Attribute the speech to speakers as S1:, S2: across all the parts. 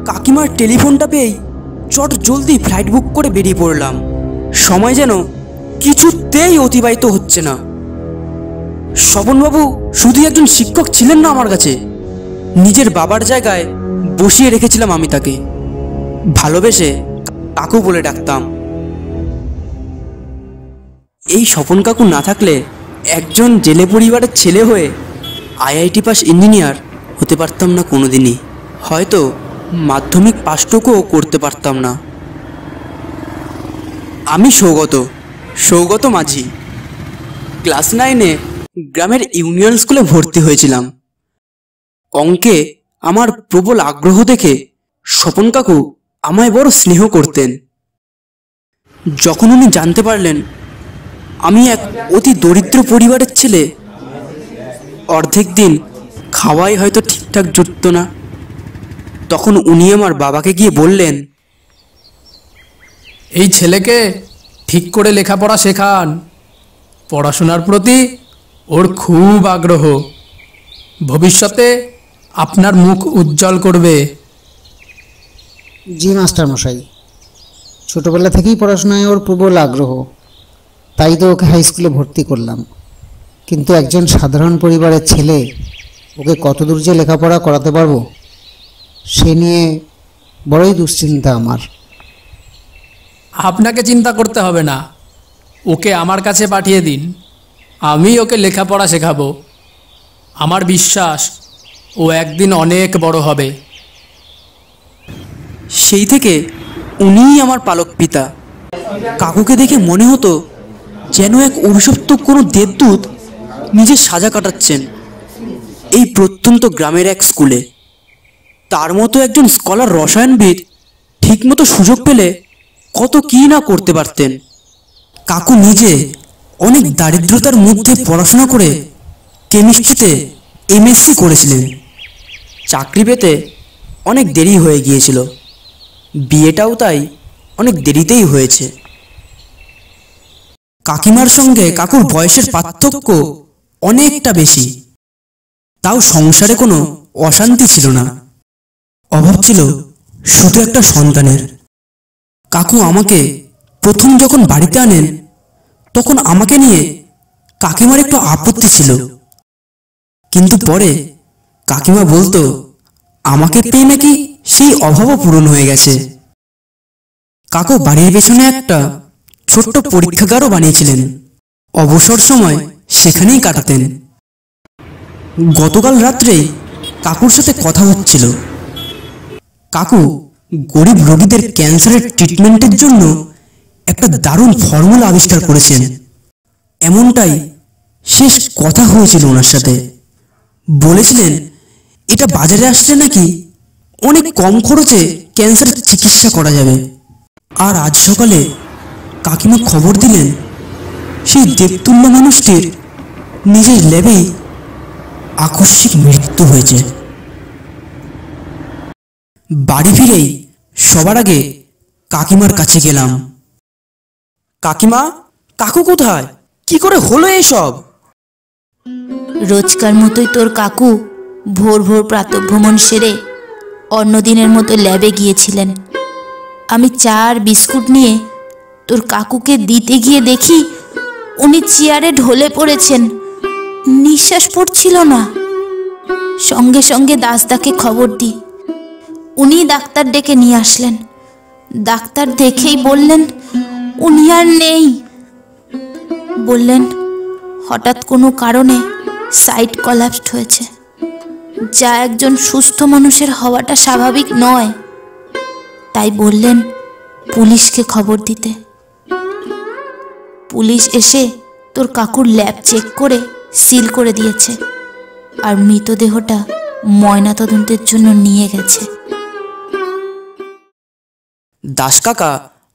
S1: কাকিমার টেলিফোনটা পেয়েই চট জলদি ফ্লাইট বুক করে বেরিয়ে পড়লাম। সময় যেন কিছুতেই অতিবাহিত হচ্ছে না। স্বপনবাবু শুধু একজন শিক্ষক ছিলেন না, আমার কাছে নিজের বাবার জায়গায় বসিয়ে রেখেছিলাম আমি তাকে। ভালোবেসে কাকু বলে ডাকতাম। এই স্বপন কাকু না থাকলে একজন জেলে পরিবারের ছেলে হয়ে আইআইটি পাস ইঞ্জিনিয়ার হতে পারতাম না কোনোদিনই। হয়তো মাধ্যমিক পাসটুকুও করতে পারতাম না। আমি সৌগত মাঝি। ক্লাস 9-এ গ্রামের ইউনিয়ন স্কুলে ভর্তি হয়েছিলাম। অঙ্কে আমার প্রবল আগ্রহ দেখে স্বপন কাকু আমায় বড় স্নেহ করতেন। যখন উনি জানতে পারলেন আমি এক অতি দরিদ্র পরিবারের ছেলে, অর্ধেক দিন খাওয়াই হয়তো ঠিকঠাক জুটত না, তখন উনি আমার বাবাকে গিয়ে বললেন,
S2: এই ছেলেকে ঠিক করে লেখাপড়া শেখান। পড়াশোনার প্রতি ওর খুব আগ্রহ, ভবিষ্যতে আপনার মুখ উজ্জ্বল করবে।
S3: জি মাস্টার মশাই, ছোটবেলা থেকেই পড়াশোনায় ওর প্রবল আগ্রহ, তাই তো ওকে হাই স্কুলে ভর্তি করলাম। কিন্তু একজন সাধারণ পরিবারের ছেলে, ওকে কতদূর যে লেখাপড়া করাতে পারবো সে নিয়ে বড়ই দুশ্চিন্তা আমার।
S2: আপনাকে চিন্তা করতে হবে না, ওকে আমার কাছে পাঠিয়ে দিন, আমি ওকে লেখাপড়া শেখাবো। আমার বিশ্বাস ও একদিন অনেক বড় হবে।
S1: সেই থেকে উনিই আমার পালক পিতা। কাকুকে দেখে মনে হতো যেন এক অভিশপ্ত কোনো দেবদূত নিজের সাজা কাটাচ্ছেন এই প্রত্যন্ত গ্রামের এক স্কুলে। তার মতো একজন স্কলার রসায়নবিদ ঠিকমতো সুযোগ পেলে কত কী না করতে পারতেন। কাকু নিজে অনেক দারিদ্রতার মধ্যে পড়াশোনা করে কেমিস্ট্রিতে এমএসসি করেছিলেন। চাকরি পেতে অনেক দেরি হয়ে গিয়েছিল, বিয়েটাও তাই অনেক দেরিতেই হয়েছে। কাকিমার সঙ্গে কাকুর বয়সের পার্থক্য অনেকটা বেশি, তাও সংসারে কোনো অশান্তি ছিল না। অভাব ছিল শুধু একটা সন্তানের। কাকু আমাকে প্রথম যখন বাড়িতে আনেন তখন আমাকে নিয়ে কাকিমার একটু আপত্তি ছিল, কিন্তু পরে কাকিমা বলতো আমাকে পেয়ে নাকি সেই অভাবও পূরণ হয়ে গেছে। কাকু বাড়ির পেছনে একটা ছোট্ট পরীক্ষাগারও বানিয়েছিলেন, অবসর সময় সেখানেই কাটাতেন। গতকাল রাত্রেই কাকুর সাথে কথা হচ্ছিল। কাকু গরিব রোগীদের ক্যান্সারের ট্রিটমেন্টের জন্য একটা দারুণ ফর্মুলা আবিষ্কার করেছেন, এমনটাই শেষ কথা হয়েছিল ওনার সাথে। বলেছিলেন এটা বাজারে আসলে নাকি অনেক কম খরচে ক্যান্সারের চিকিৎসা করা যাবে। আর আজ সকালে কাকিমা খবর দিলেন সেই দেবতুল্য মানুষটির নিজের ল্যাবেই আকস্মিক মৃত্যু হয়েছে। বাড়ি ফিরেই সবার আগে কাকিমার কাছে গেলাম। কাকিমা, কাকু কোথায়? কি করে হলো এসব?
S4: রোজকার মতোই তোর কাকু ভোর ভোর প্রাতঃভ্রমণ সেরে অন্যদিনের মতো ল্যাবে গিয়েছিলেন। আমি চা আর বিস্কুট নিয়ে তোর কাকুকে দিতে গিয়ে দেখি উনি চেয়ারে ঢলে পড়েছেন, নিঃশ্বাস পড়ছিল না। সঙ্গে সঙ্গে দাসদাকে খবর দিই, উনি ডাক্তার ডেকে নিয়ে আসলেন। ডাক্তার দেখেই বললেন উনি আর নেই। বললেন হঠাৎ কোনো কারণে সাইট কলাপসড হয়েছে, যা একজন সুস্থ মানুষের হওয়াটা স্বাভাবিক নয়। তাই বললেন পুলিশকে খবর দিতে। পুলিশ এসে তোর কাকুর ল্যাব চেক করে সিল করে দিয়েছে, আর মৃতদেহটা ময়নাতদন্তের জন্য নিয়ে গেছে।
S1: দাস কাকা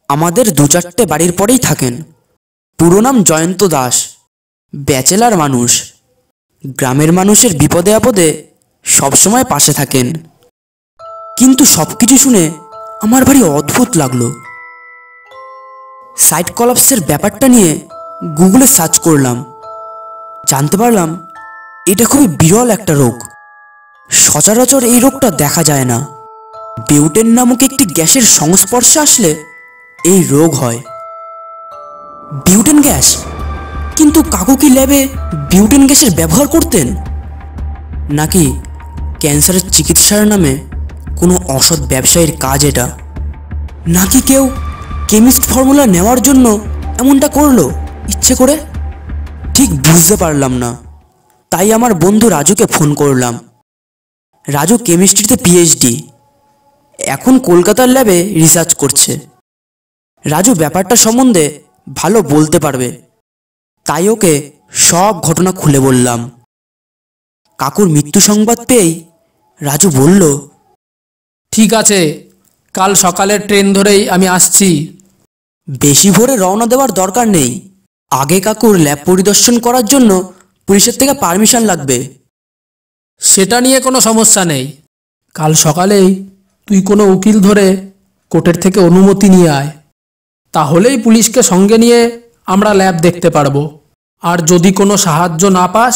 S1: আমাদের 2-4টে বাড়ির পরেই থাকেন। পুরো নাম জয়ন্ত দাস। ব্যাচেলার মানুষ, গ্রামের মানুষের বিপদে আপদে সবসময় পাশে থাকেন। কিন্তু সবকিছু শুনে আমার ভারী অদ্ভুত লাগলো। সাইট কলাপসের ব্যাপারটা নিয়ে গুগলে সার্চ করলাম, জানতে পারলাম এটা খুবই বিরল একটা রোগ। সচরাচর এই রোগটা দেখা যায় না। বিউটেন নামক একটি গ্যাসের সংস্পর্শে আসলে এই রোগ হয়। Butane gas? কিন্তু কাকু কি ল্যাবে বিউটেন গ্যাসের ব্যবহার করতেন? নাকি ক্যান্সারের চিকিৎসার নামে কোনো অসৎ ব্যবসায়ীর কাজ এটা? নাকি কেউ কেমিস্ট ফর্মুলা নেওয়ার জন্য এমনটা করলো ইচ্ছে করে? ঠিক বুঝতে পারলাম না। তাই আমার বন্ধু রাজুকে ফোন করলাম। রাজু কেমিস্ট্রিতে পিএইচডি, এখন কলকাতার ল্যাবে রিসার্চ করছে। রাজু ব্যাপারটা সম্বন্ধে ভালো বলতে পারবে, তাই ওকে সব ঘটনা খুলে বললাম। কাকুর মৃত্যু সংবাদ পেয়েই রাজু বলল,
S2: ঠিক আছে, কাল সকালের ট্রেন ধরেই আমি আসছি।
S1: বেশি ভোরে রওনা দেওয়ার দরকার নেই। আগে কাকুর ল্যাব পরিদর্শন করার জন্য পুলিশের থেকে পারমিশন লাগবে।
S2: সেটা নিয়ে কোনো সমস্যা নেই। কাল সকালেই তুই কোনো উকিল ধরে কোর্টের থেকে অনুমতি নিয়ে আয়, তাহলেই পুলিশকে সঙ্গে নিয়ে আমরা ল্যাব দেখতে পারবো। আর যদি কোনো সাহায্য না পাস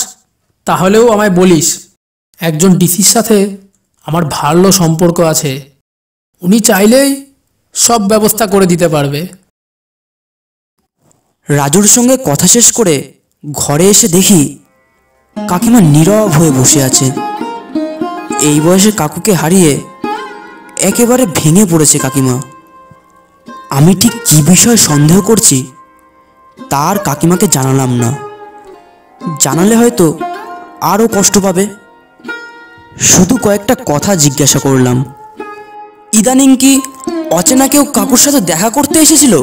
S2: তাহলেও আমায় বলিস। একজন ডিসির সাথে আমার ভালো সম্পর্ক আছে, উনি চাইলেই সব ব্যবস্থা করে দিতে পারবে।
S1: রাজুর সঙ্গে কথা শেষ করে ঘরে এসে দেখি কাকিমা নীরব হয়ে বসে আছে। এই বয়সে কাকুকে হারিয়ে একেবারে ভেঙে পড়েছে কাকিমা। আমি ঠিক কী বিষয়ে সন্দেহ করছি তার কাকিমাকে জানালাম না। জানালে হয়তো আরও কষ্ট পাবে। শুধু কয়েকটা কথা জিজ্ঞাসা করলাম। ইদানিং কি অচেনা কেউ কাকুর সাথে দেখা করতে এসেছিল?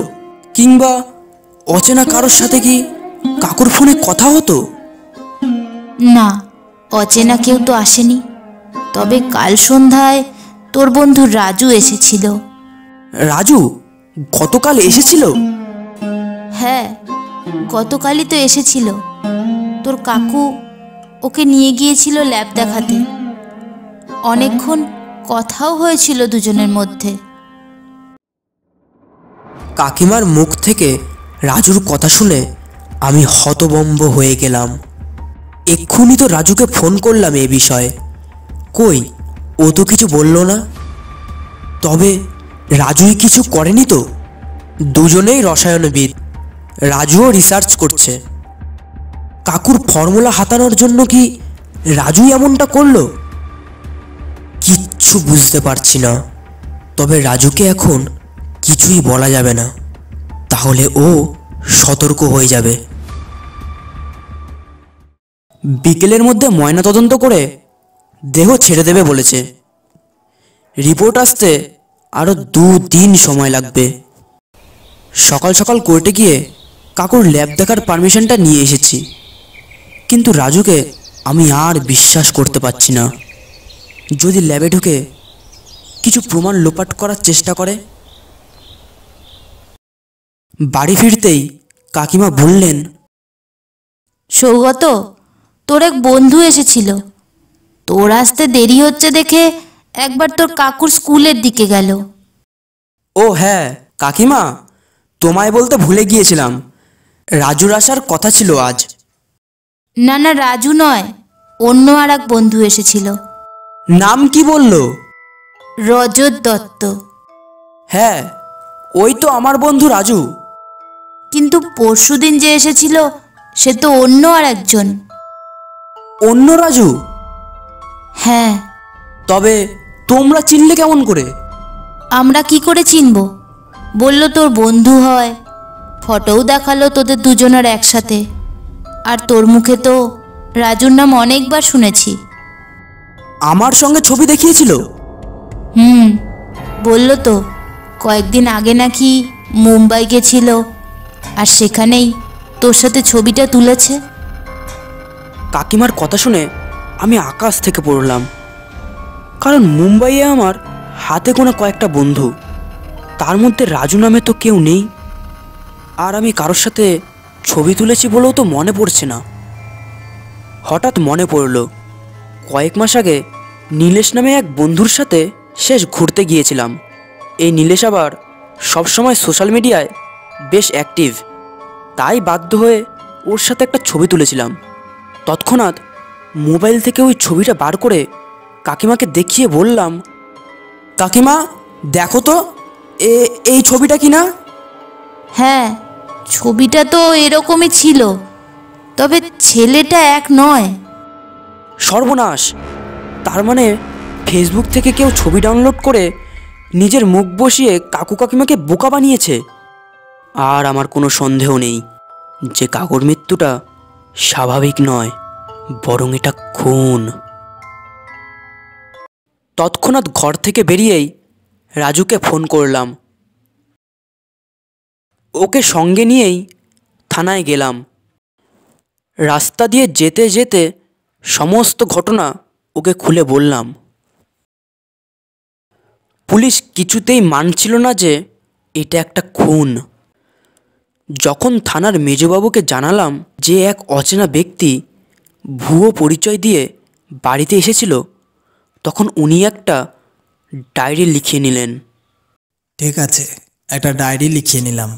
S1: কিংবা অচেনা কারোর সাথে কি কাকুর ফোনে কথা হতো?
S4: না, অচেনা কেউ তো আসেনি। তবে কাল সন্ধ্যায় তোর বন্ধু রাজু এসেছিল।
S1: রাজু গতকাল এসেছিল?
S4: হ্যাঁ, গতকালই তো এসেছিল। তোর কাকু ওকে নিয়ে গিয়েছিল ল্যাব দেখাতে। অনেকক্ষণ কথাও হয়েছিল দুজনের মধ্যে।
S1: কাকিমার মুখ থেকে রাজুর কথা শুনে আমি হতভম্ব হয়ে গেলাম। এক্ষুনি তো রাজুকে ফোন করলাম এ বিষয়ে, কই ও তো কিছু বলল না। তবে রাজুই কিছু করেনি তো? দুজনেই রসায়নবিদ, রাজুও রিসার্চ করছে। কাকুর ফর্মুলা হাতানোর জন্য কি রাজুই এমনটা করলো? কিচ্ছু বুঝতে পারছি না। তবে রাজুকে এখন কিছুই বলা যাবে না, তাহলে ও সতর্ক হয়ে যাবে। বিকেলের মধ্যে ময়নাতদন্ত করে দেহ ছেড়ে দেবে বলেছে। রিপোর্ট আসতে আরও 2 দিন সময় লাগবে। সকাল সকাল কোর্টে গিয়ে কাকুর ল্যাব দেখার পারমিশনটা নিয়ে এসেছি। কিন্তু রাজুকে আমি আর বিশ্বাস করতে পারছি না। যদি ল্যাবে ঢুকে কিছু প্রমাণ লোপাট করার চেষ্টা করে। বাড়ি ফিরতেই কাকিমা বললেন,
S4: সৌগত, তোর এক বন্ধু এসেছিল। তোর আসতে দেরি হচ্ছে দেখে একবার তোর কাকুর স্কুলের দিকে গেল।
S1: ও হ্যাঁ কাকিমা, তোমায় বলতে ভুলে গিয়েছিলাম, রাজুর আসার কথা ছিল আজ।
S4: না না, রাজু নয়, অন্য আর এক বন্ধু এসেছিল।
S1: নাম কি বললো?
S4: রজত দত্ত।
S1: হ্যাঁ, ওই তো আমার বন্ধু রাজু।
S4: কিন্তু পরশুদিন যে এসেছিল সে তো অন্য আর একজন।
S1: অন্য রাজু?
S4: হ্যাঁ।
S1: তবে তোমরা চিনলে কেমন করে?
S4: আমরা কি করে চিনব? বলল তোর বন্ধু হয়, ফটোও দেখালো তোদের দুজনের একসাথে। আর তোর মুখে তো রাজুর নাম অনেকবার শুনেছি।
S1: আমার সঙ্গে ছবি দেখিয়েছিল?
S4: বলল তো কয়েকদিন আগে নাকি মুম্বাই গেছিল, আর সেখানেই তোর সাথে ছবিটা তুলেছে।
S1: কাকিমার কথা শুনে আমি আকাশ থেকে পড়লাম। কারণ মুম্বাইয়ে আমার হাতে গোনা কয়েকটা বন্ধু, তার মধ্যে রাজু নামে তো কেউ নেই। আর আমি কারোর সাথে ছবি তুলেছি বলেও তো মনে পড়ছে না। হঠাৎ মনে পড়ল, কয়েক মাস আগে নীলেশ নামে এক বন্ধুর সাথে শেষ ঘুরতে গিয়েছিলাম। এই নীলেশ আবার সবসময় সোশ্যাল মিডিয়ায় বেশ অ্যাক্টিভ, তাই বাধ্য হয়ে ওর সাথে একটা ছবি তুলেছিলাম। তৎক্ষণাৎ মোবাইল থেকে ওই ছবিটা বার করে কাকিমাকে দেখিয়ে বললাম, কাকিমা, দেখো তো, এই ছবিটা কি না?
S4: হ্যাঁ, ছবিটা তো এরকমই ছিল, তবে ছেলেটা এক নয়।
S1: সর্বনাশ! তার মানে ফেসবুক থেকে কেউ ছবি ডাউনলোড করে নিজের মুখ বসিয়ে কাকু কাকিমাকে বোকা বানিয়েছে। আর আমার কোনো সন্দেহ নেই যে কাকুর মৃত্যুটা স্বাভাবিক নয়, বরং এটা খুন। তৎক্ষণাৎ ঘর থেকে বেরিয়েই রাজুকে ফোন করলাম। ওকে সঙ্গে নিয়েই থানায় গেলাম। রাস্তা দিয়ে যেতে যেতে সমস্ত ঘটনা ওকে খুলে বললাম। পুলিশ কিছুতেই মানছিল না যে এটা একটা খুন। যখন থানার মেজবাবুকে জানালাম যে এক অচেনা ব্যক্তি ভুয়ো পরিচয় দিয়ে বাড়িতে এসেছিল, তখন উনি একটা ডায়েরি লিখিয়ে নিলেন।
S5: ঠিক আছে, একটা ডায়েরি লিখিয়ে নিলাম।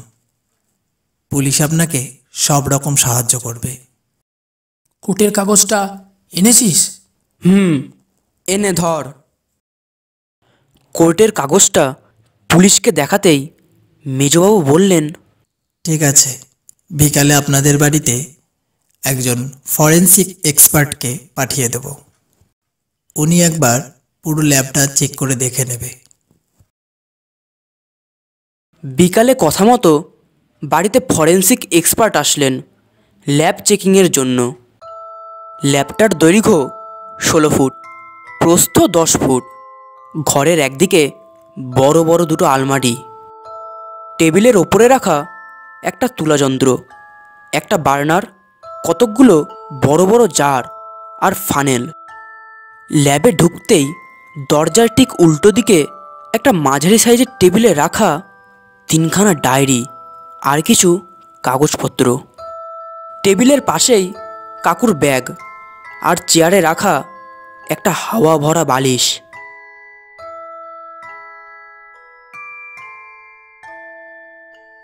S5: পুলিশ আপনাকে সব রকম সাহায্য করবে।
S2: কোর্টের কাগজটা এনেছিস?
S1: এনে ধর। কোর্টের কাগজটা পুলিশকে দেখাতেই মেজবাবু বললেন,
S5: ঠিক আছে, বিকালে আপনাদের বাড়িতে একজন ফরেন্সিক এক্সপার্টকে পাঠিয়ে দেব। উনি একবার পুরো ল্যাবটা চেক করে দেখে নেবে।
S1: বিকালে কথা মতো বাড়িতে ফরেন্সিক এক্সপার্ট আসলেন ল্যাব চেকিংয়ের জন্য। ল্যাবটার দৈর্ঘ্য 16 ফুট, প্রস্থ 10 ফুট। ঘরের একদিকে বড় বড় দুটো আলমারি, টেবিলের ওপরে রাখা একটা তুলাযন্ত্র, একটা বার্নার, কতকগুলো বড় বড় জার আর ফানেল। ল্যাবে ঢুকতেই দরজার ঠিক উল্টো দিকে একটা মাঝারি সাইজের টেবিলে রাখা 3খানা ডায়েরি আর কিছু কাগজপত্র। টেবিলের পাশেই কাকুর ব্যাগ আর চেয়ারে রাখা একটা হাওয়া ভরা বালিশ।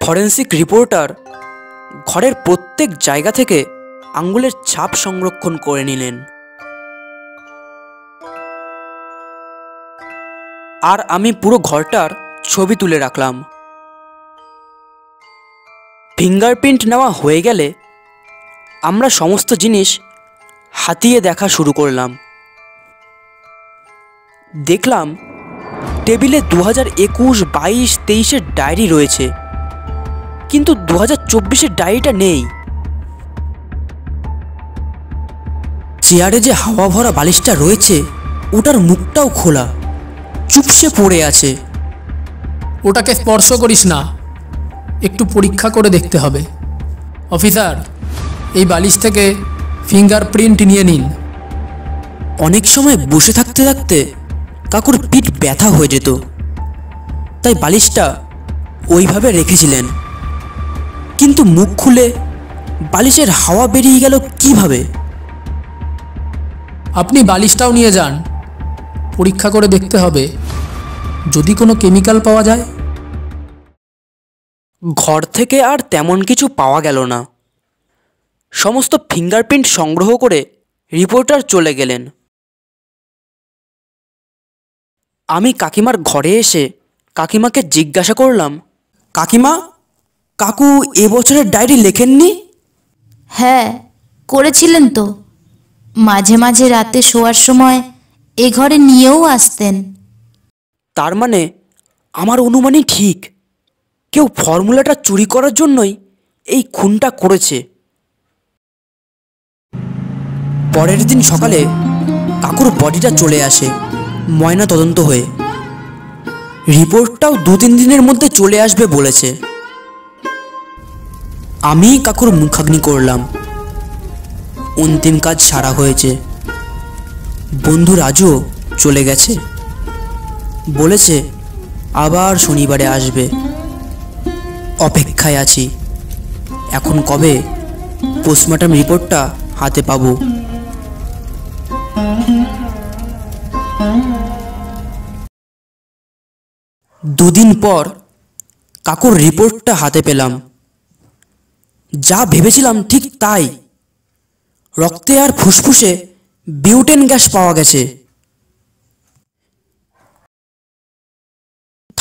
S1: ফরেন্সিক রিপোর্টার ঘরের প্রত্যেক জায়গা থেকে আঙ্গুলের ছাপ সংরক্ষণ করে নিলেন। আর আমি পুরো ঘরটার ছবি তুলে রাখলাম। ফিঙ্গারপ্রিন্ট নেওয়া হয়ে গেলে আমরা সমস্ত জিনিস হাতিয়ে দেখা শুরু করলাম। দেখলাম টেবিলে 2021, 22, 23-এর ডায়েরি রয়েছে, কিন্তু 2024-এর ডায়েরিটা নেই। চেয়ারে যে হাওয়া ভরা বালিশটা রয়েছে, ওটার মুখটাও খোলা, চুপসে পড়ে আছে।
S2: ওটাকে স্পর্শ করিস না, একটু পরীক্ষা করে দেখতে হবে। অফিসার, এই বালিশ থেকে ফিঙ্গারপ্রিন্ট নিয়ে নিন।
S1: অনেক সময় বসে থাকতে থাকতে কাকুর পিঠ ব্যথা হয়ে যেত, তাই বালিশটা ওইভাবে রেখেছিলেন। কিন্তু মুখ খুলে বালিশের হাওয়া বেরিয়ে গেল কিভাবে?
S2: আপনি বালিশটাও নিয়ে যান, পরীক্ষা করে দেখতে হবে, যদি কোনো কেমিক্যাল পাওয়া যায়।
S1: ঘর থেকে আর তেমন কিছু পাওয়া গেল না। সমস্ত ফিঙ্গারপ্রিন্ট সংগ্রহ করে রিপোর্টার চলে গেলেন। আমি কাকিমার ঘরে এসে কাকিমাকে জিজ্ঞাসা করলাম, কাকিমা, কাকু এবছরের ডায়েরি লেখেননি?
S4: হ্যাঁ, করেছিলেন তো। মাঝে মাঝে রাতে শোয়ার সময় এ ঘরে নিয়েও আসতেন।
S1: তার মানে আমার অনুমানই ঠিক, কেউ ফর্মুলাটা চুরি করার জন্যই এই খুনটা করেছে। পরের দিন সকালে কাকুর বডিটা চলে আসে ময়না তদন্ত হয়ে। রিপোর্টটাও 2-3 দিনের মধ্যে চলে আসবে বলেছে। আমি কাকুর মুখাগ্নি করলাম। অন্তিম কাজ সারা হয়েছে। বন্ধু রাজু চলে গেছে, বলেছে আবার শনিবারে আসবে। অপেক্ষায় আছি, এখন কবে পোস্টমর্টম রিপোর্টটা হাতে পাবো। দুদিন পর কাকুর রিপোর্টটা হাতে পেলাম। যা ভেবেছিলাম ঠিক তাই, রক্তে আর ফুসফুসে বিউটেন গ্যাস পাওয়া গেছে।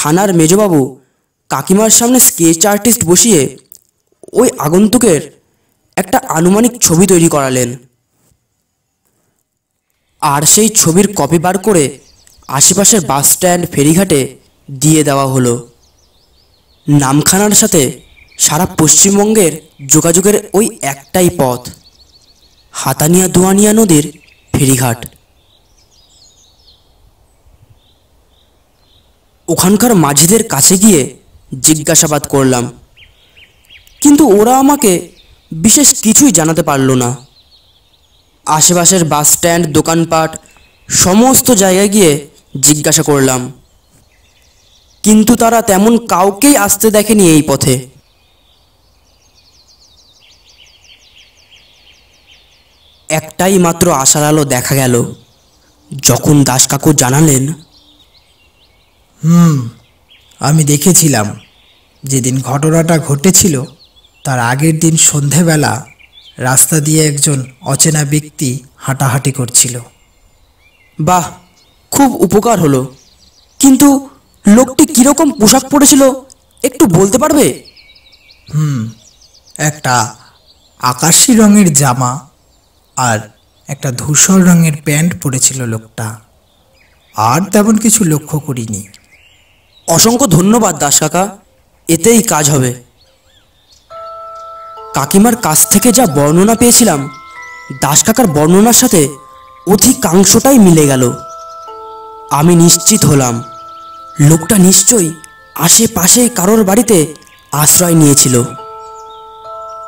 S1: থানার মেজবাবু কাকিমার সামনে স্কেচ আর্টিস্ট বসিয়ে ওই আগন্তুকের একটা আনুমানিক ছবি তৈরি করালেন। আর সেই ছবির কপি বার করে আশেপাশের বাস স্ট্যান্ড ফেরিঘাটে দিয়ে দেওয়া হলো। নামখানার সাথে সারা পশ্চিমবঙ্গের যোগাযোগের ওই একটাই পথ, হাতানিয়া দুয়ানিয়া নদীর ফেরিঘাট। ওখানকার মাঝিদের কাছে গিয়ে জিজ্ঞাসাবাদ করলাম, কিন্তু ওরা আমাকে বিশেষ কিছুই জানাতে পারল না। আশেপাশের বাস স্ট্যান্ড, দোকানপাট সমস্ত জায়গায় গিয়ে জিজ্ঞাসা করলাম, কিন্তু তারা তেমন কাউকেই আসতে দেখেনি এই পথে। একটাই মাত্র আশার আলো দেখা গেল যখন দাস কাকু জানালেন,
S5: আমি দেখেছিলাম যেদিন ঘটনাটা ঘটেছিল তার আগের দিন সন্ধেবেলা রাস্তা দিয়ে একজন অচেনা ব্যক্তি হাঁটাহাঁটি করছিল।
S1: বাহ, খুব উপকার হলো, কিন্তু লোকটি কিরকম পোশাক পরেছিল একটু বলতে পারবে?
S5: একটা আকাশি রঙের জামা আর একটা ধূসর রঙের প্যান্ট পরেছিল লোকটা, আর তেমন কিছু লক্ষ্য করিনি।
S1: অসংখ্য ধন্যবাদ দাস কাকা, এতেই কাজ হবে। কাকিমার কাছ থেকে যা বর্ণনা পেয়েছিলাম দাস কাকার বর্ণনার সাথে অধিকাংশটাই মিলে গেল। আমি নিশ্চিত হলাম লোকটা নিশ্চয়ই আশেপাশে কারোর বাড়িতে আশ্রয় নিয়েছিল।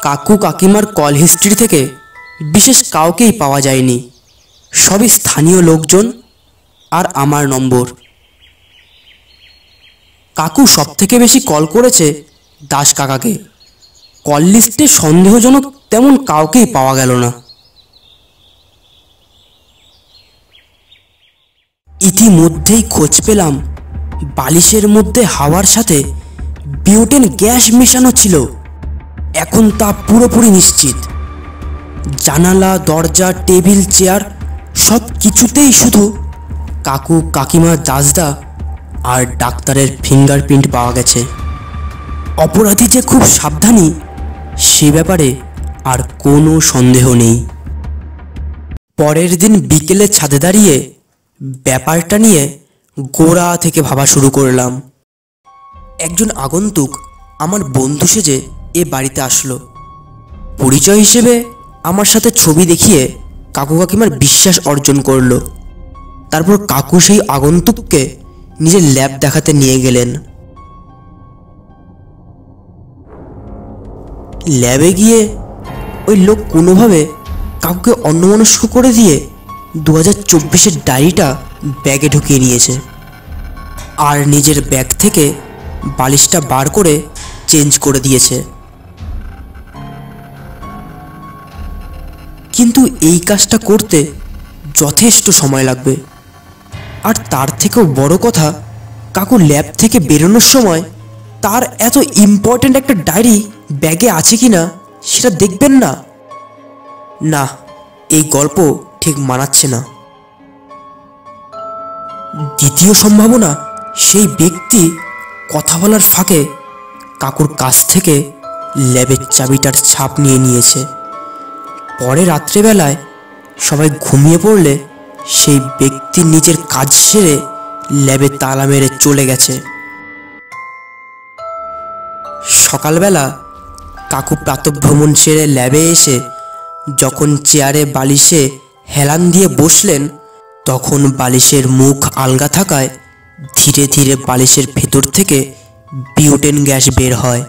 S1: কাকু কাকিমার কল হিস্ট্রি থেকে বিশেষ কাউকেই পাওয়া যায়নি, সবই স্থানীয় লোকজন আর আমার নম্বর। কাকু সব থেকে বেশি কল করেছে দাস কাকাকে। কল লিস্টে সন্দেহজনক তেমন কাউকেই পাওয়া গেল না। ইতিমধ্যেই খোঁজ পেলাম বালিশের মধ্যে হাওয়ার সাথে বিউটেন গ্যাস মেশানো ছিল। এখন তা পুরোপুরি নিশ্চিত। জানালা, দরজা, টেবিল, চেয়ার সব কিছুতেই শুধু কাকু কাকিমা, দাসদা আর ডাক্তারের ফিঙ্গারপ্রিন্ট পাওয়া গেছে। অপরাধী যে খুব সাবধানী সে ব্যাপারে আর কোনো সন্দেহ নেই। পরের দিন বিকেলে ছাদে দাঁড়িয়ে ব্যাপারটা নিয়ে গোড়া থেকে ভাবা শুরু করলাম। একজন আগন্তুক আমার বন্ধু সেজে এ বাড়িতে আসলো। পরিচয় হিসেবে আমার সাথে ছবি দেখিয়ে কাকু কাকিমার বিশ্বাস অর্জন করলো। তারপর কাকু সেই আগন্তুককে নিজের ল্যাব দেখাতে নিয়ে গেলেন। ল্যাবে গিয়ে ওই লোক কোনোভাবে কাকুকে অন্যমনস্ক করে দিয়ে 2024-এর ডায়েরিটা ব্যাগে ঢুকিয়ে নিয়েছে আর নিজের ব্যাগ থেকে বালিশটা বার করে চেঞ্জ করে দিয়েছে। কিন্তু এই কাজটা করতে যথেষ্ট সময় লাগবে। আর তার থেকেও বড় কথা, কাকু ল্যাব থেকে বেরোনোর সময় তার এত ইম্পর্ট্যান্ট একটা ডায়েরি ব্যাগে আছে কিনা সেটা দেখবেন না। না, এই গল্প ঠিক মানাচ্ছে না। দ্বিতীয় সম্ভাবনা, সেই ব্যক্তি কথা বলার ফাঁকে কাকুর কাছ থেকে ল্যাবের চাবিটার ছাপ নিয়ে নিয়েছে। পরে রাত্রেবেলায় সবাই ঘুমিয়ে পড়লে সেই ব্যক্তি নিজের কাজ সেরে ল্যাবে তালা মেরে চলে গেছে। সকালবেলা কাকু প্রাতঃভ্রমণ সেরে ল্যাবে এসে যখন চেয়ারে বালিশে হেলান দিয়ে বসলেন, তখন বালিশের মুখ আলগা থাকায় ধীরে ধীরে বালিশের ভেতর থেকে বিউটেন গ্যাস বের হয়,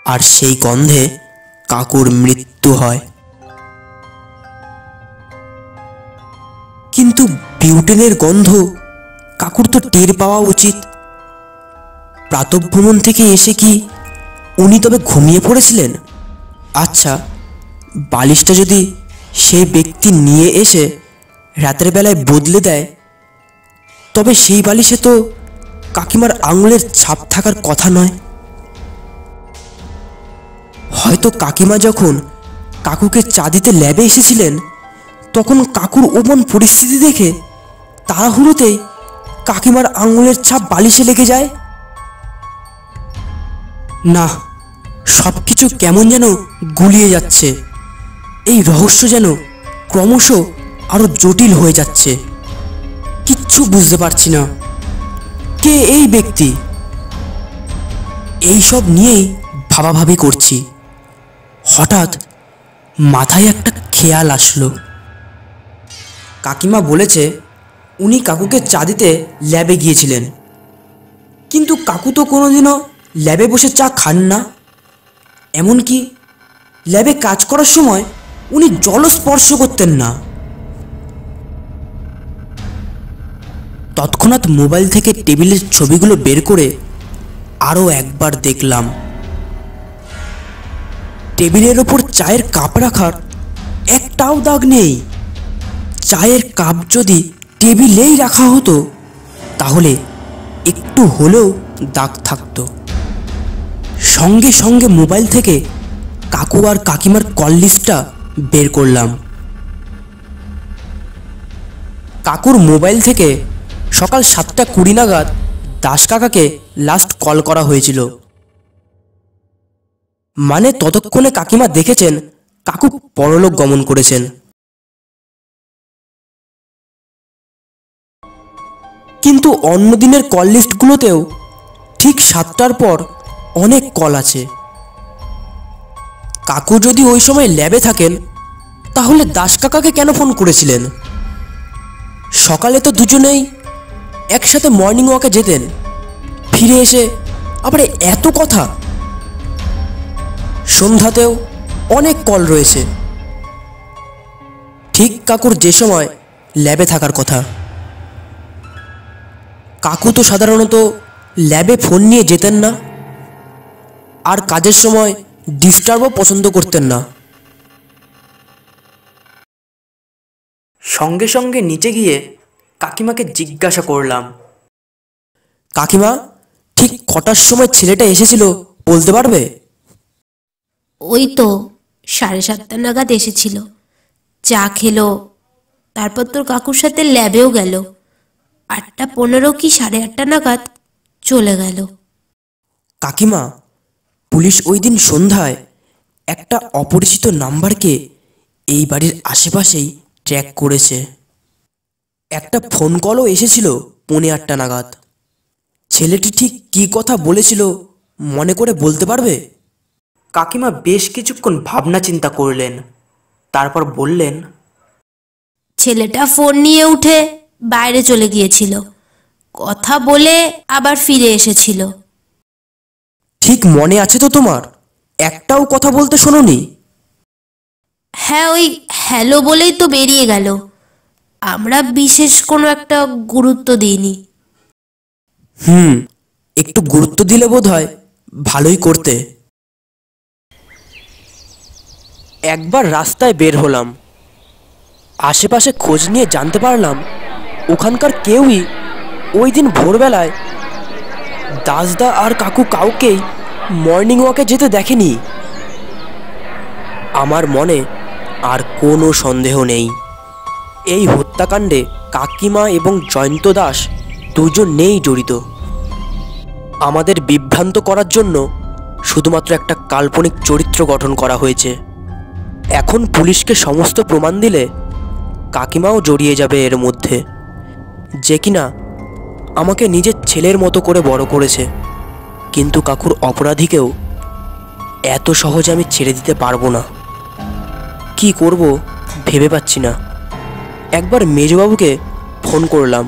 S1: আর সেই গন্ধে কাকুর মৃত্যু হয়। কিন্তু বিউটেনের গন্ধ কাকুর তো টের পাওয়া উচিত। প্রাতঃভ্রমণ থেকে এসে কি উনি তবে ঘুমিয়ে পড়েছিলেন? আচ্ছা, বালিশটা যদি সেই ব্যক্তি নিয়ে এসে রাতের বেলায় বদলে দেয়, তবে সেই বালিশে তো কাকিমার আঙুলের ছাপ থাকার কথা নয়। হয়তো কাকিমা যখন কাকুকে চা দিতে ল্যাবে এসেছিলেন, তখন কাকুর ওমন পরিস্থিতি দেখে তাড়াহুড়োতেই কাকিমার আঙুলের ছাপ বালিশে লেগে যায়? না, সবকিছু কেমন যেন গুলিয়ে যাচ্ছে। এই রহস্য যেন ক্রমশ আরো জটিল হয়ে যাচ্ছে। কিচ্ছু বুঝতে পারছি না, কে এই ব্যক্তি? এইসব নিয়েই ভাবাভাবি করছি। হঠাৎ মাথায় একটা খেয়াল আসলো। কাকিমা বলেছে উনি কাকুকে চা দিতে ল্যাবে গিয়েছিলেন, কিন্তু কাকু তো কোনোদিনও ল্যাবে বসে চা খান না। এমনকি ল্যাবে কাজ করার সময় উনি জলও স্পর্শ করতেন না। তৎক্ষণাৎ মোবাইল থেকে টেবিলের ছবিগুলো বের করে আরও একবার দেখলাম। টেবিলের ওপর চায়ের কাপ রাখার একটাও দাগ নেই। চায়ের কাপ যদি টেবিলেই রাখা হতো তাহলে একটু হলেও দাগ থাকতো। সঙ্গে সঙ্গে মোবাইল থেকে কাকু আর কাকিমার কল লিস্টটা বের করলাম। কাকুর মোবাইল থেকে সকাল 7:20 নাগাদ দাস কাকাকে লাস্ট কল করা হয়েছিল। মানে ততক্ষণে কাকিমা দেখেছেন কাকু পরলোক গমন করেছেন। কিন্তু অন্য দিনের কল লিস্টগুলোতেও ঠিক 7টার পর অনেক কল আছে। কাকু যদি ওই সময় ল্যাবে থাকেন তাহলে দাস কাকাকে কেন ফোন করেছিলেন? সকালে তো দুজনেই একসাথে মর্নিং ওয়াকে যেতেন, ফিরে এসে আবার এত কথা। সন্ধ্যাতেও অনেক কল রয়েছে, ঠিক কাকুর যে সময় ল্যাবে থাকার কথা। কাকু তো সাধারণত ল্যাবে ফোন নিয়ে যেতেন না, আর কাজের সময় ডিস্টার্বও পছন্দ করতেন না। সঙ্গে সঙ্গে নিচে গিয়ে কাকিমাকে জিজ্ঞাসা করলাম, কাকিমা ঠিক কটার সময় ছেলেটা এসেছিল বলতে পারবে?
S4: ওই তো 7:30 নাগাদ এসেছিল, চা খেলো, তারপর তোর কাকুর সাথে ল্যাবেও গেল। 8:15 কি 8:30 নাগাদ চলে গেল।
S1: কাকিমা, পুলিশ ওই দিন সন্ধ্যায় একটা অপরিচিত নাম্বারকে এই বাড়ির আশেপাশেই ট্র্যাক করেছে। একটা ফোন কলও এসেছিল 8:45 নাগাদ। ছেলেটি ঠিক কী কথা বলেছিল মনে করে বলতে পারবে? কাকিমা বেশ কিছুক্ষণ ভাবনা চিন্তা করলেন, তারপর বললেন,
S4: ছেলেটা ফোন নিয়ে উঠে বাইরে চলে গিয়েছিল, কথা বলে আবার ফিরে এসেছিল।
S1: ঠিক মনে আছে তো তোমার? একটাও কথা বলতে শোনোনি?
S4: হ্যাঁ, ওই হ্যালো বলেই তো বেরিয়ে গেল। আমরা বিশেষ কোনো একটা গুরুত্ব দিইনি।
S1: একটু গুরুত্ব দিলে বোধহয় ভালোই করতে। একবার রাস্তায় বের হলাম, আশেপাশে খোঁজ নিয়ে জানতে পারলাম ওখানকার কেউই ওই দিন ভোরবেলায় দাসদা আর কাকু কাউকেই মর্নিং ওয়াকে যেতে দেখেনি। আমার মনে আর কোনো সন্দেহ নেই, এই হত্যাকাণ্ডে কাকিমা এবং জয়ন্ত দাস দুজন নেই জড়িত। আমাদের বিভ্রান্ত করার জন্য শুধুমাত্র একটা কাল্পনিক চরিত্র গঠন করা হয়েছে। এখন পুলিশকে সমস্ত প্রমাণ দিলে কাকিমাও জড়িয়ে যাবে এর মধ্যে, যে কিনা আমাকে নিজের ছেলের মতো করে বড় করেছে। কিন্তু কাকুর অপরাধীকেও এত সহজে আমি ছেড়ে দিতে পারবো না। কি করব ভেবে পাচ্ছি না। একবার মেজবাবুকে ফোন করলাম,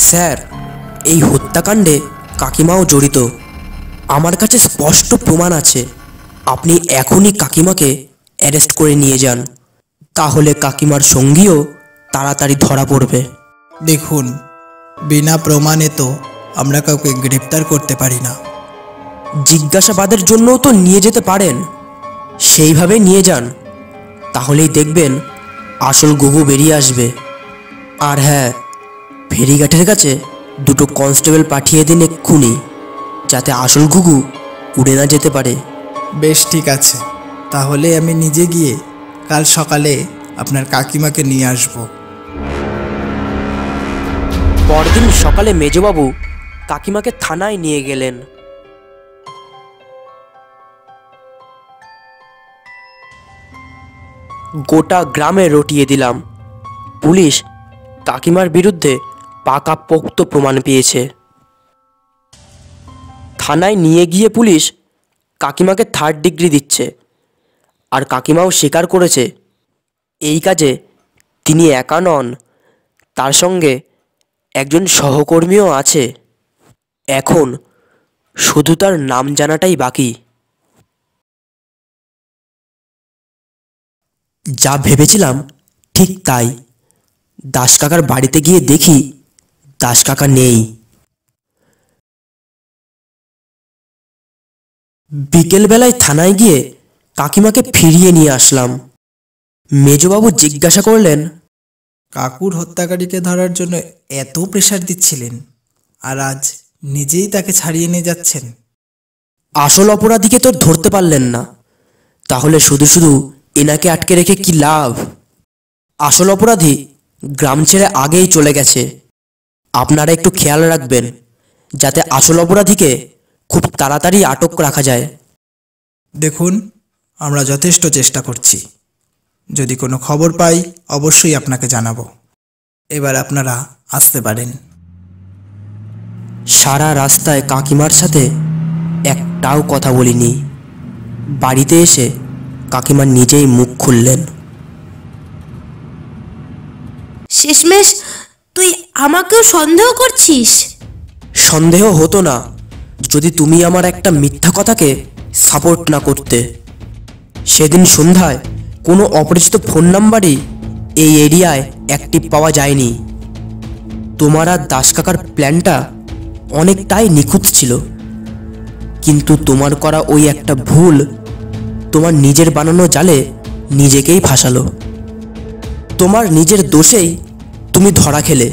S1: স্যার এই হত্যাকাণ্ডে কাকিমাও জড়িত। আমার কাছে স্পষ্ট প্রমাণ আছে, আপনি এখনই কাকিমাকে অ্যারেস্ট করে নিয়ে যান, তাহলে কাকিমার সঙ্গীও তাড়াতাড়ি ধরা পড়বে।
S5: দেখুন, বিনা প্রমাণে তো আমরা কাউকে গ্রেপ্তার করতে পারি না।
S1: জিজ্ঞাসাবাদের জন্যও তো নিয়ে যেতে পারেন, সেইভাবে নিয়ে যান, তাহলেই দেখবেন আসল গুগু বেরিয়ে আসবে। আর হ্যাঁ, ফেরিঘাটের কাছে 2 কনস্টেবল পাঠিয়ে দিন এক্ষুনি, যাতে আসল গুগু উড়ে না যেতে পারে।
S5: বেশ, ঠিক আছে, তাহলে আমি নিজে গিয়ে কাল সকালে আপনার কাকিমাকে নিয়ে আসব।
S1: পরদিন সকালে মেজবাবু কাকিমাকে থানায় নিয়ে গেলেন। গোটা গ্রামে রটিয়ে দিলাম। পুলিশ কাকিমার বিরুদ্ধে পাকাপোক্ত প্রমাণ পেয়েছে। থানায় নিয়ে গিয়ে পুলিশ কাকিমাকে 3rd ডিগ্রি দিচ্ছে, আর কাকিমাও স্বীকার করেছে এই কাজে তিনি একা নন, তার সঙ্গে একজন সহকর্মীও আছে। এখন শুধু তার নাম জানাটাই বাকি। যা ভেবেছিলাম ঠিক তাই। দাস কাকার বাড়িতে গিয়ে দেখি দাস কাকা নেই। বিকেলবেলায় থানায় গিয়ে কাকিমাকে ফিরিয়ে নিয়ে আসলাম। মেজবাবু জিজ্ঞাসা করলেন,
S5: কাকুর হত্যাকারীকে ধরার জন্য এত প্রেশার দিচ্ছিলেন, আর আজ নিজেই তাকে ছাড়িয়ে নিয়ে যাচ্ছেন।
S1: আসল অপরাধীকে তো ধরতে পারলেন না, তাহলে শুধু শুধু এনাকে আটকে রেখে কি লাভ? আসল অপরাধী গ্রাম ছেড়ে আগেই চলে গেছে। আপনারা একটু খেয়াল রাখবেন যাতে আসল অপরাধীকে খুব তাড়াতাড়ি আটক রাখা যায়।
S5: দেখুন, আমরা যথেষ্ট চেষ্টা করছি। যদি কোনো খবর পাই অবশ্যই আপনাকে জানাবো। এবার আপনারা আসতে পারেন।
S1: সারা রাস্তায় কাকিমার সাথে একটাও কথা বলিনি। বাড়িতে এসে কাকিমা নিজেই মুখ খুললেন।
S4: শেষমেশ তুই আমাকেও সন্দেহ করছিস?
S1: সন্দেহ হতো না যদি তুমি আমার একটা মিথ্যা কথাকে সাপোর্ট না করতে। সেদিন সন্ধ্যায় কোনো অপরিচিত ফোন নাম্বারই এই এরিয়ায় অ্যাক্টিভ পাওয়া যায়নি। তোমার আর দাস কাকার প্ল্যানটা অনেকটাই নিখুঁত ছিল, কিন্তু তোমার করা ওই একটা ভুল তোমার নিজের বানানো জালে নিজেকেই ফাঁসালো। তোমার নিজের দোষেই তুমি ধরা খেলে,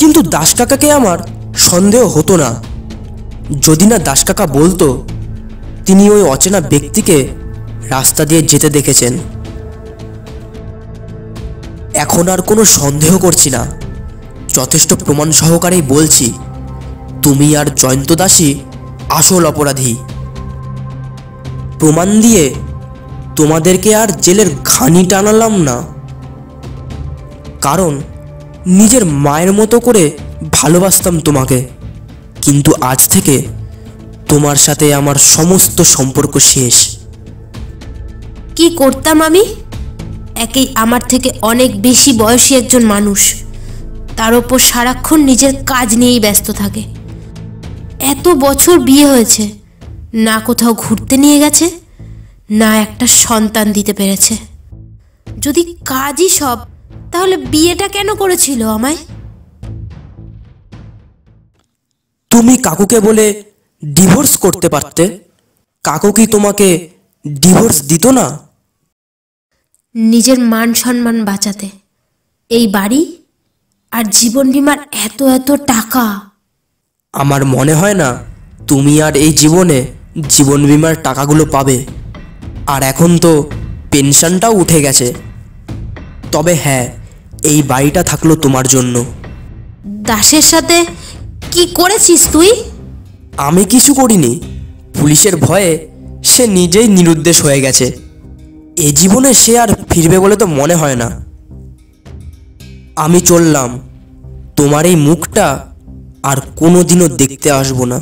S1: কিন্তু দাস কাকাকে আমার সন্দেহ হতো না। যদি না দাস কাকা বলতো তিনি ওই অচেনা ব্যক্তিকে রাস্তা দিয়ে যেতে দেখেছেন। এখন আর কোনো সন্দেহ করছি না, যথেষ্ট প্রমাণ সহকারেই বলছি তুমি আর জয়ন্ত দাসই আসল অপরাধী। প্রমাণ দিয়ে তোমাদেরকে আর জেলের ঘানি টানালাম না, কারণ নিজের মায়ের মতো করে ভালোবাসতাম তোমাকে। কিন্তু আজ থেকে তোমার সাথে আমার সমস্ত সম্পর্ক শেষ।
S4: কি করতাম আমি? একেই আমার থেকে অনেক বেশি বয়সী একজন মানুষ, তার ওপর সারাক্ষণ নিজের কাজ নিয়েই ব্যস্ত থাকে। এত বছর বিয়ে হয়েছে, না কোথাও ঘুরতে নিয়ে গেছে, না একটা সন্তান দিতে পেরেছে। যদি কাজই সব, তাহলে বিয়েটা কেন করেছিল আমায়?
S1: তুমি কাকুকে বলে ডিভোর্স করতে পারতে। কাকু কি তোমাকে ডিভোর্স দিত না?
S4: নিজের মান সম্মান বাঁচাতে এই বাড়ি আর জীবন বীমার এত এত টাকা।
S1: আমার মনে হয় না তুমি আর এই জীবনে জীবন বীমার টাকাগুলো পাবে। আর এখন তো পেনশনটাও উঠে গেছে। তবে হ্যাঁ, এই বাড়িটা থাকলো তোমার জন্য।
S4: দাসের সাথে কি করেছিস তুই?
S1: আমি কিছু করিনি। পুলিশের ভয়ে সে নিজেই নিরুদ্দেশ হয়ে গেছে। এ জীবনে সে আর ফিরবে বলে তো মনে হয় না। আমি চললাম। তোমার এই মুখটা আর কোনোদিনও দেখতে আসবো না।